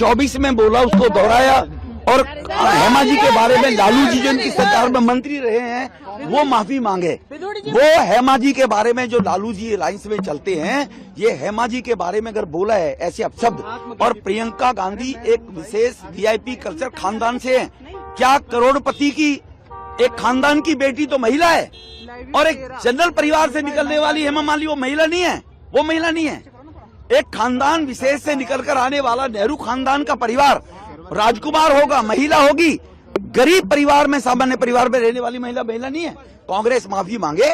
2024 में बोला उसको दोहराया। और हेमा जी के बारे में लालू जी जो इनकी सरकार में मंत्री रहे हैं वो माफी मांगे। वो हेमा जी के बारे में जो लालू जी अलायंस में चलते हैं, ये हेमा जी के बारे में अगर बोला है ऐसे अपशब्द। और प्रियंका गांधी एक विशेष वीआईपी कल्चर खानदान से है। क्या करोड़पति की एक खानदान की बेटी तो महिला है, और एक जनरल परिवार से निकलने वाली हेमा मालिनी वो महिला नहीं है। वो महिला नहीं है। एक खानदान विशेष से निकलकर आने वाला नेहरू खानदान का परिवार, राजकुमार होगा, महिला होगी। गरीब परिवार में, सामान्य परिवार में रहने वाली महिला नहीं है। कांग्रेस माफी मांगे,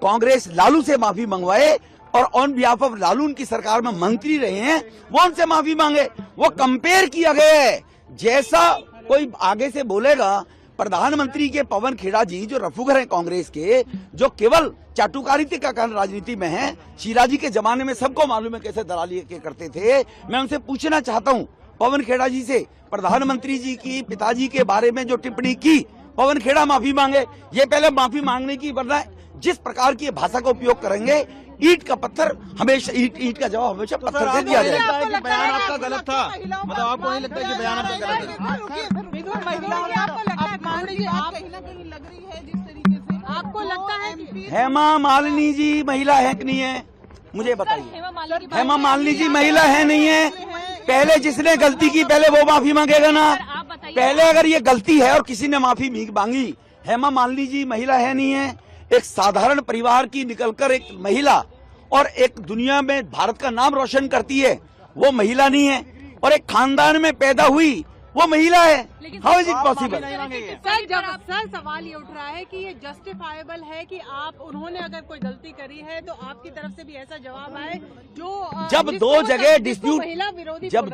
कांग्रेस लालू से माफी मंगवाए, और ऑन बिहाफ ऑफ लालू उनकी सरकार में मंत्री रहे हैं, वो उनसे माफी मांगे। वो कंपेयर किया गया है। जैसा कोई आगे से बोलेगा, प्रधानमंत्री के पवन खेड़ा जी जो रफूगर हैं कांग्रेस के, जो केवल चाटुकारिता का कारण राजनीति में है, शिराजी के जमाने में सबको मालूम है कैसे दलाली के करते थे। मैं उनसे पूछना चाहता हूं पवन खेड़ा जी से, प्रधानमंत्री जी की पिताजी के बारे में जो टिप्पणी की, पवन खेड़ा माफी मांगे। ये पहले माफी मांगने की, वरना जिस प्रकार की भाषा का उपयोग करेंगे, ईंट का पत्थर हमेशा ईंट का जवाब हमेशा पत्थर से दिया जाएगा। बयान आपका गलत था, मतलब आपको नहीं लगता कि बयान आपका गलत है? आपको लगता है हेमा मालिनी जी महिला है कि नहीं है, मुझे बताइए। हेमा मालिनी जी महिला है नहीं है? पहले जिसने गलती की पहले वो माफी मांगेगा ना। पहले अगर ये गलती है और किसी ने माफी मांगी, हेमा मालिनी जी महिला है नहीं है? एक साधारण परिवार की निकलकर एक महिला और एक दुनिया में भारत का नाम रोशन करती है, वो महिला नहीं है? और एक खानदान में पैदा हुई वो महिला है। How is it possible? Sir सवाल ये उठ रहा है कि ये जस्टिफाइबल है कि आप, उन्होंने अगर कोई गलती करी है तो आपकी तरफ से भी ऐसा जवाब आए जो जब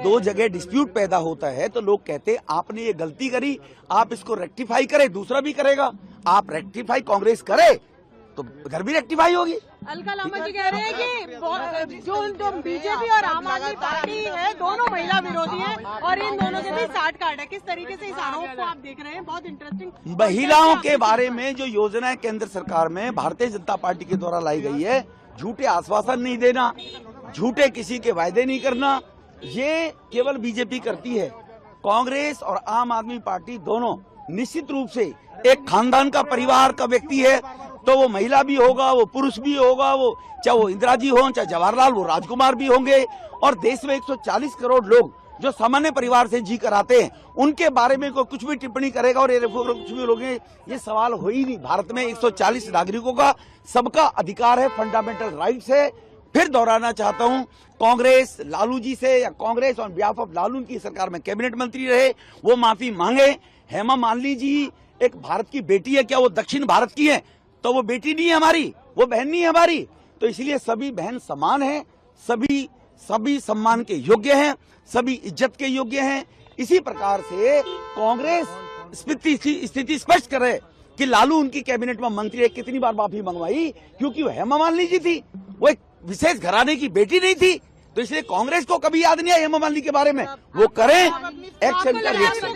दो जगह डिस्प्यूट पैदा होता है तो लोग कहते हैं आपने ये गलती करी, आप इसको रेक्टिफाई करें, दूसरा भी करेगा। आप रेक्टिफाई कांग्रेस करे तो घर भी रेक्टिफाई होगी। अलका लामा जी कह रहे हैं कि जो बीजेपी और आम आदमी पार्टी है दोनों महिला विरोधी हैं और इन दोनों के बीच साठ काट है। किस तरीके से इस आरोप को आप देख रहे हैं? बहुत इंटरेस्टिंग। महिलाओं के बारे में जो योजनाएं केंद्र सरकार में भारतीय जनता पार्टी के द्वारा लाई गई है, झूठे आश्वासन नहीं देना, झूठे किसी के वायदे नहीं करना, ये केवल बीजेपी करती है। कांग्रेस और आम आदमी पार्टी दोनों निश्चित रूप से एक खानदान का परिवार का व्यक्ति है, तो वो महिला भी होगा, वो पुरुष भी होगा, वो चाहे वो इंदिरा जी हो, चाहे जवाहरलाल, वो राजकुमार भी होंगे। और देश में 140 करोड़ लोग जो सामान्य परिवार से जी कर आते हैं, उनके बारे में कोई कुछ भी टिप्पणी करेगा और ये कुछ भी लोग, ये सवाल हो ही नहीं। भारत में 140 नागरिकों का सबका अधिकार है, फंडामेंटल राइट्स है। फिर दोहराना चाहता हूं, कांग्रेस लालू जी से, या Congress on behalf of Lalu की सरकार में कैबिनेट मंत्री रहे, वो माफी मांगे। हेमा मालिनी जी एक भारत की बेटी है, क्या वो दक्षिण भारत की है? तो वो बेटी नहीं है हमारी, वो बहन नहीं है हमारी। तो इसलिए सभी बहन समान हैं, सभी सम्मान के योग्य हैं, सभी इज्जत के योग्य हैं। इसी प्रकार से कांग्रेस स्थिति स्पष्ट करे कि लालू उनकी कैबिनेट में मंत्री है, कितनी बार माफी मंगवाई, क्योंकि वो हेमा मालिनी जी थी, वो एक विशेष घराने की बेटी नहीं थी। तो इसलिए कांग्रेस को कभी याद नहीं है हेमा मालिनी के बारे में, वो करें एक्शन का रिएक्शन।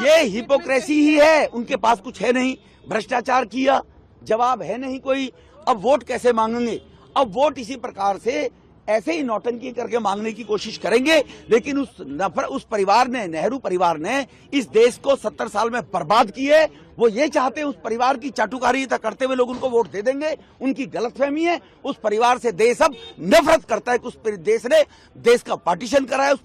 ये हिपोक्रेसी ही है, उनके पास कुछ है नहीं, भ्रष्टाचार किया, जवाब है नहीं कोई, अब वोट कैसे मांगेंगे? अब वोट इसी प्रकार से ऐसे ही नौटंकी करके मांगने की कोशिश करेंगे। लेकिन उस परिवार ने, नेहरू परिवार ने इस देश को 70 साल में बर्बाद किए। वो ये चाहते हैं उस परिवार की चाटुकारिता करते हुए लोग उनको वोट दे देंगे। उनकी गलतफहमी है। उस परिवार से देश अब नफरत करता है। उस देश ने देश का पार्टीशन करा है। उस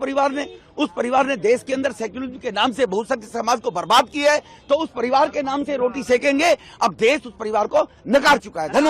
परिवार ने देश के अंदर सेक्युलरिज्म के नाम से बहुसंख्य समाज को बर्बाद किया है। तो उस परिवार के नाम से रोटी सेकेंगे। अब देश उस परिवार को नकार चुका है। धन्यवाद।